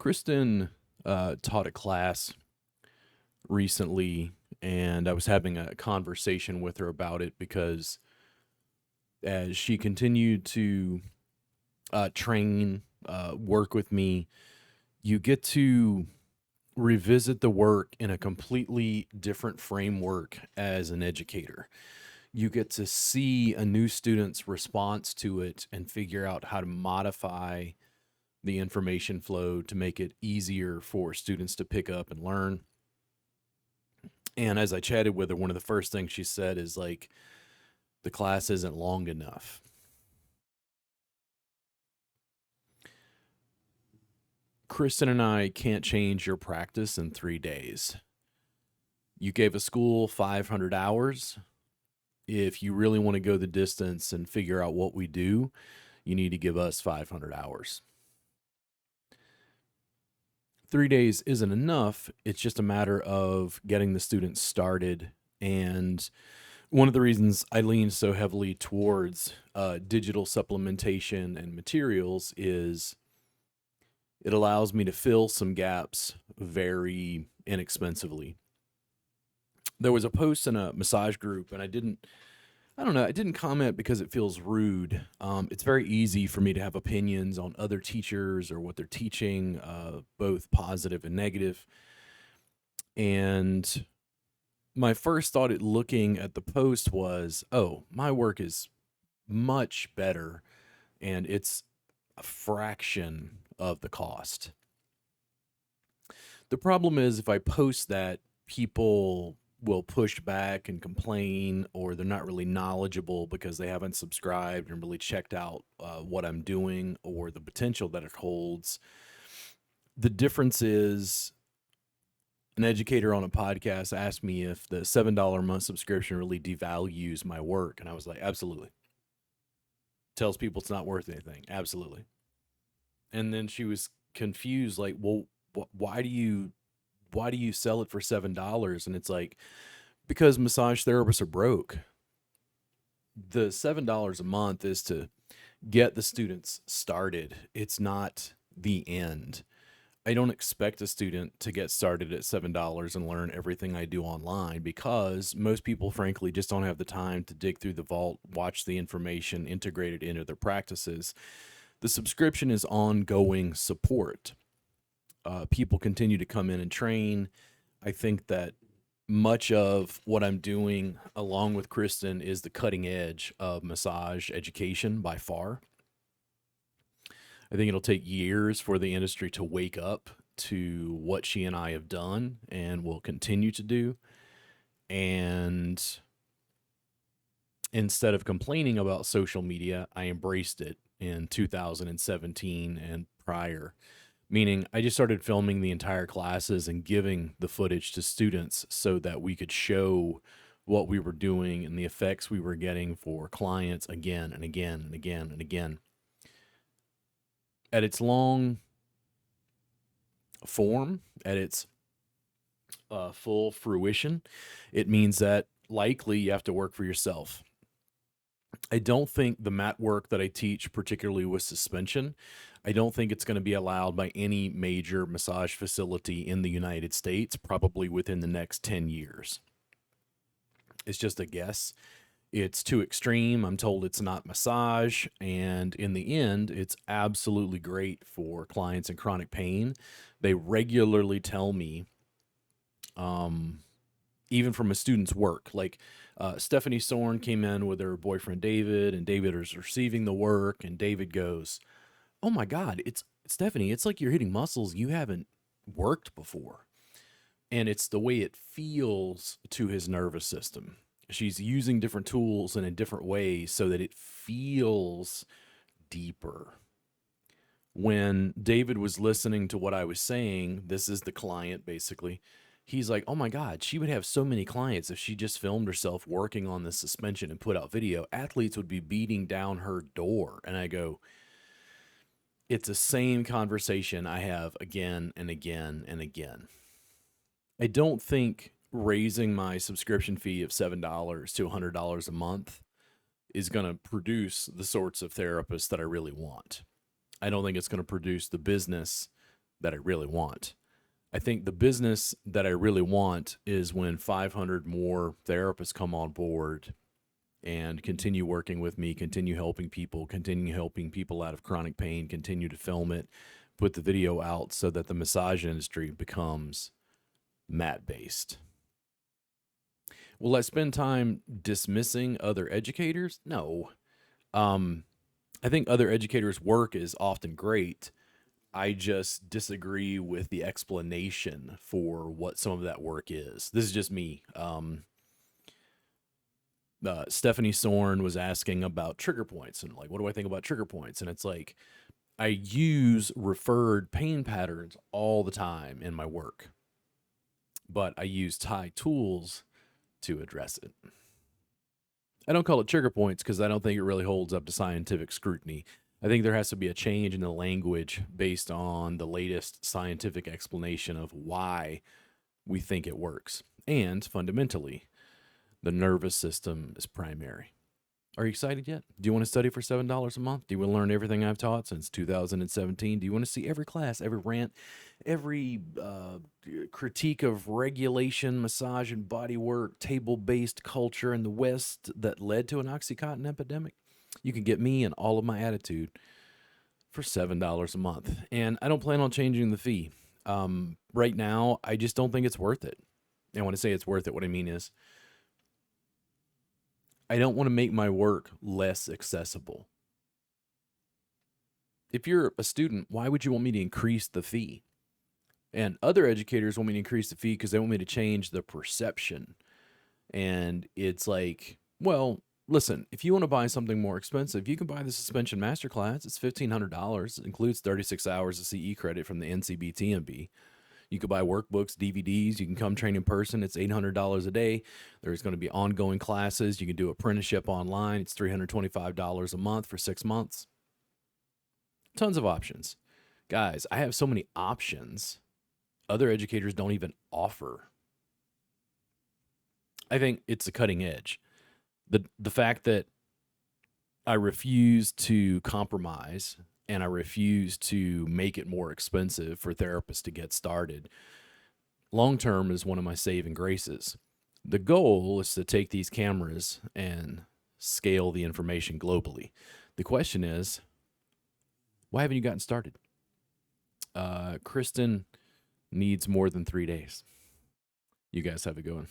Kristen taught a class recently, and I was having a conversation with her about it because as she continued to train, work with me, you get to revisit the work in a completely different framework as an educator. You get to see a new student's response to it and figure out how to modify the information flow to make it easier for students to pick up and learn. And as I chatted with her, one of the first things she said is like, the class isn't long enough. Kristen and I can't change your practice in 3 days. You gave a school 500 hours. If you really want to go the distance and figure out what we do, you need to give us 500 hours. 3 days isn't enough. It's just a matter of getting the students started. And one of the reasons I lean so heavily towards digital supplementation and materials is it allows me to fill some gaps very inexpensively. There was a post in a massage group, and I didn't comment because it feels rude. It's very easy for me to have opinions on other teachers or what they're teaching, both positive and negative. And my first thought at looking at the post was, oh, my work is much better and it's a fraction of the cost. The problem is if I post that, people will push back and complain, or they're not really knowledgeable because they haven't subscribed and really checked out what I'm doing or the potential that it holds. The difference is an educator on a podcast asked me if the $7 a month subscription really devalues my work. And I was like, absolutely. Tells people it's not worth anything. Absolutely. And then she was confused, like, well, why do you sell it for $7? And it's like, because massage therapists are broke. The $7 a month is to get the students started. It's not the end. I don't expect a student to get started at $7 and learn everything I do online because most people, frankly, just don't have the time to dig through the vault, watch the information, integrate it into their practices. The subscription is ongoing support. People continue to come in and train. I think that much of what I'm doing, along with Kristen, is the cutting edge of massage education by far. I think it'll take years for the industry to wake up to what she and I have done and will continue to do. And instead of complaining about social media, I embraced it in 2017 and prior, meaning I just started filming the entire classes and giving the footage to students so that we could show what we were doing and the effects we were getting for clients again and again and again and again. At its long form, at its full fruition, it means that likely you have to work for yourself. I don't think the mat work that I teach, particularly with suspension, I don't think it's going to be allowed by any major massage facility in the United States, probably within the next 10 years. It's just a guess. It's too extreme. I'm told it's not massage. And in the end, it's absolutely great for clients in chronic pain. They regularly tell me, even from a student's work, like Stephanie Sorn came in with her boyfriend David, and David is receiving the work, and David goes, oh my God, it's Stephanie, it's like you're hitting muscles you haven't worked before. And it's the way it feels to his nervous system. She's using different tools in a different way so that it feels deeper. When David was listening to what I was saying, this is the client basically. He's like, oh my God, she would have so many clients if she just filmed herself working on the suspension and put out video. Athletes would be beating down her door. And I go, it's the same conversation I have again and again and again. I don't think raising my subscription fee of $7 to $100 a month is going to produce the sorts of therapists that I really want. I don't think it's going to produce the business that I really want. I think the business that I really want is when 500 more therapists come on board and continue working with me, continue helping people out of chronic pain, continue to film it, put the video out so that the massage industry becomes mat based. Will I spend time dismissing other educators? No. I think other educators' work is often great. I just disagree with the explanation for what some of that work is. This is just me. Stephanie Sorn was asking about trigger points and like, what do I think about trigger points? And it's like, I use referred pain patterns all the time in my work, but I use Thai tools to address it. I don't call it trigger points because I don't think it really holds up to scientific scrutiny. I think there has to be a change in the language based on the latest scientific explanation of why we think it works. And fundamentally, the nervous system is primary. Are you excited yet? Do you want to study for $7 a month? Do you want to learn everything I've taught since 2017? Do you want to see every class, every rant, every critique of regulation, massage, and body work, table-based culture in the West that led to an Oxycontin epidemic? You can get me and all of my attitude for $7 a month. And I don't plan on changing the fee. Right now, I just don't think it's worth it. And when I say it's worth it, what I mean is I don't want to make my work less accessible. If you're a student, why would you want me to increase the fee? And other educators want me to increase the fee because they want me to change the perception. And it's like, well, listen, if you want to buy something more expensive, you can buy the suspension masterclass. It's $1,500. It includes 36 hours of CE credit from the NCBTMB. You could buy workbooks, DVDs. You can come train in person. It's $800 a day. There's going to be ongoing classes. You can do apprenticeship online. It's $325 a month for 6 months. Tons of options. Guys, I have so many options other educators don't even offer. I think it's the cutting edge. The fact that I refuse to compromise and I refuse to make it more expensive for therapists to get started, long term is one of my saving graces. The goal is to take these cameras and scale the information globally. The question is, why haven't you gotten started? Kristen needs more than 3 days. You guys have a good one.